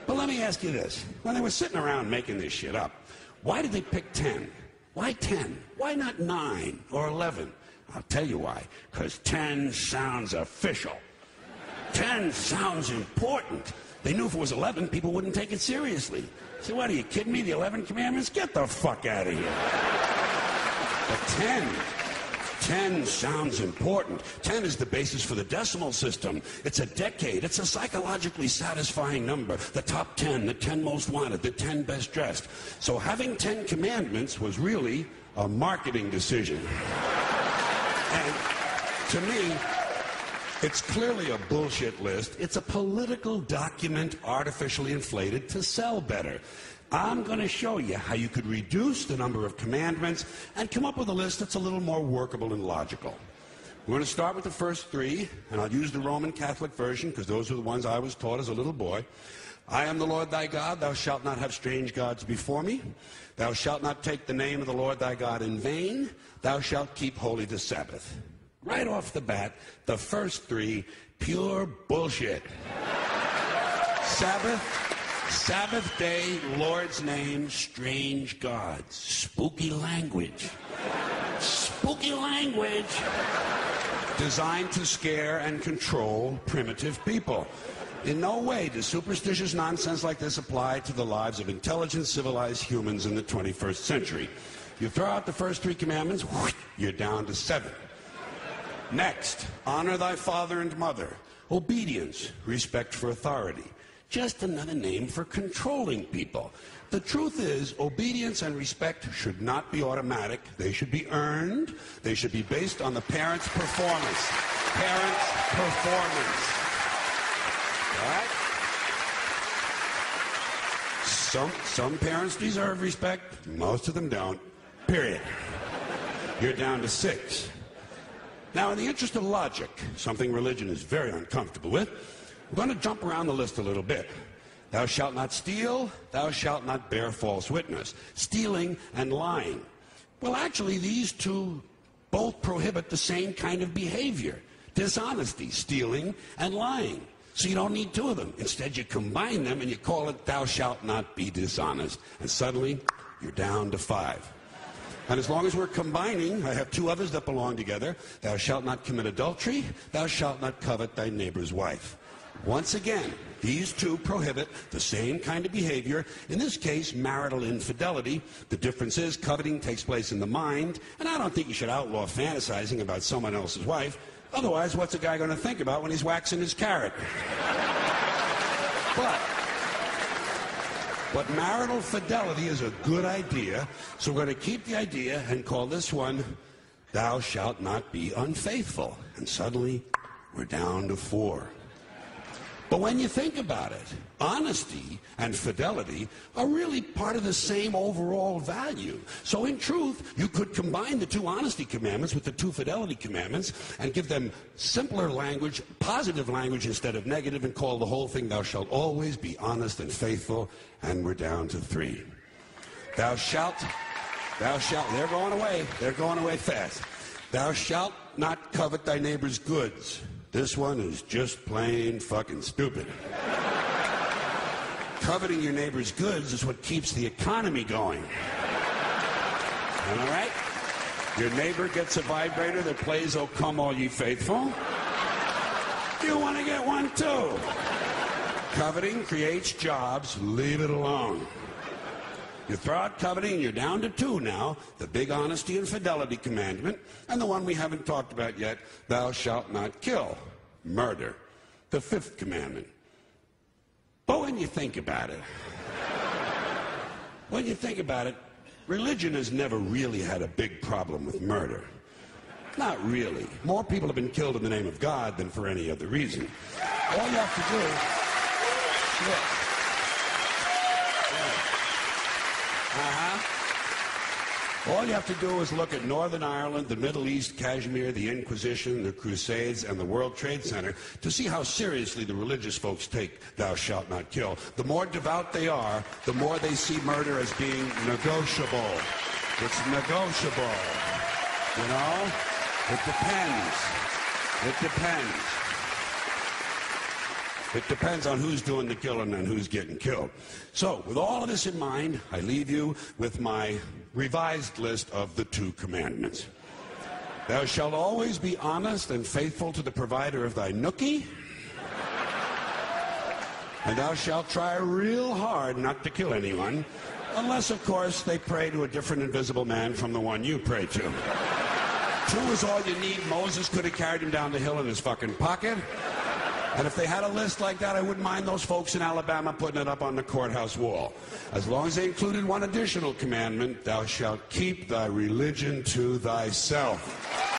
But let me ask you this. When they were sitting around making this shit up, why did they pick 10? Why 10? Why not 9 or 11? I'll tell you why. Because 10 sounds official. 10 sounds important. They knew if it was 11, people wouldn't take it seriously. So what, are you kidding me? The 11 commandments? Get the fuck out of here. But 10 sounds important. 10 is the basis for the decimal system. It's a decade. It's a psychologically satisfying number. The top 10, the 10 most wanted, the 10 best dressed. So having 10 commandments was really a marketing decision. And to me, it's clearly a bullshit list. It's a political document artificially inflated to sell better. I'm going to show you how you could reduce the number of commandments and come up with a list that's a little more workable and logical. We're going to start with the first 3, and I'll use the Roman Catholic version because those are the ones I was taught as a little boy. I am the Lord thy God. Thou shalt not have strange gods before me. Thou shalt not take the name of the Lord thy God in vain. Thou shalt keep holy the Sabbath. Right off the bat, the first 3, pure bullshit. Sabbath day, Lord's name, strange gods. Spooky language. Spooky language. Designed to scare and control primitive people. In no way does superstitious nonsense like this apply to the lives of intelligent, civilized humans in the 21st century. You throw out the first 3 commandments, you're down to 7. Next, honor thy father and mother. Obedience, respect for authority. Just another name for controlling people. The truth is, obedience and respect should not be automatic. They should be earned. They should be based on the parent's performance. Parent's performance. All right? Some parents deserve respect. Most of them don't. Period. You're down to 6. Now, in the interest of logic, something religion is very uncomfortable with, I'm going to jump around the list a little bit. Thou shalt not steal, thou shalt not bear false witness. Stealing and lying. Well, actually, these 2 both prohibit the same kind of behavior. Dishonesty, stealing, and lying. So you don't need 2 of them. Instead, you combine them and you call it thou shalt not be dishonest. And suddenly, you're down to 5. And as long as we're combining, I have 2 others that belong together. Thou shalt not commit adultery. Thou shalt not covet thy neighbor's wife. Once again, these 2 prohibit the same kind of behavior. In this case, marital infidelity. The difference is coveting takes place in the mind. And I don't think you should outlaw fantasizing about someone else's wife. Otherwise, what's a guy going to think about when he's waxing his carrot? But marital fidelity is a good idea, so we're going to keep the idea and call this one, thou shalt not be unfaithful. And suddenly, we're down to 4. But when you think about it, honesty and fidelity are really part of the same overall value. So in truth, you could combine the 2 honesty commandments with the 2 fidelity commandments and give them simpler language, positive language instead of negative, and call the whole thing, thou shalt always be honest and faithful, and we're down to 3. Thou shalt, they're going away fast. Thou shalt not covet thy neighbor's goods. This one is just plain fucking stupid. Coveting your neighbor's goods is what keeps the economy going. All right? Your neighbor gets a vibrator that plays "Oh Come All Ye Faithful." You want to get one too. Coveting creates jobs. Leave it alone. You throw out coveting and you're down to 2 now, the big honesty and fidelity commandment, and the one we haven't talked about yet, thou shalt not kill, murder, the 5th commandment. But when you think about it, religion has never really had a big problem with murder. Not really. More people have been killed in the name of God than for any other reason. All you have to do... Look. All you have to do is look at Northern Ireland, the Middle East, Kashmir, the Inquisition, the Crusades, and the World Trade Center to see how seriously the religious folks take thou shalt not kill. The more devout they are, the more they see murder as being negotiable. It's negotiable. You know? It depends. It depends. It depends on who's doing the killing and who's getting killed. So, with all of this in mind, I leave you with my revised list of the 2 commandments. Thou shalt always be honest and faithful to the provider of thy nookie. And thou shalt try real hard not to kill anyone, unless, of course, they pray to a different invisible man from the one you pray to. 2 is all you need. Moses could have carried him down the hill in his fucking pocket. And if they had a list like that, I wouldn't mind those folks in Alabama putting it up on the courthouse wall. As long as they included one additional commandment, thou shalt keep thy religion to thyself.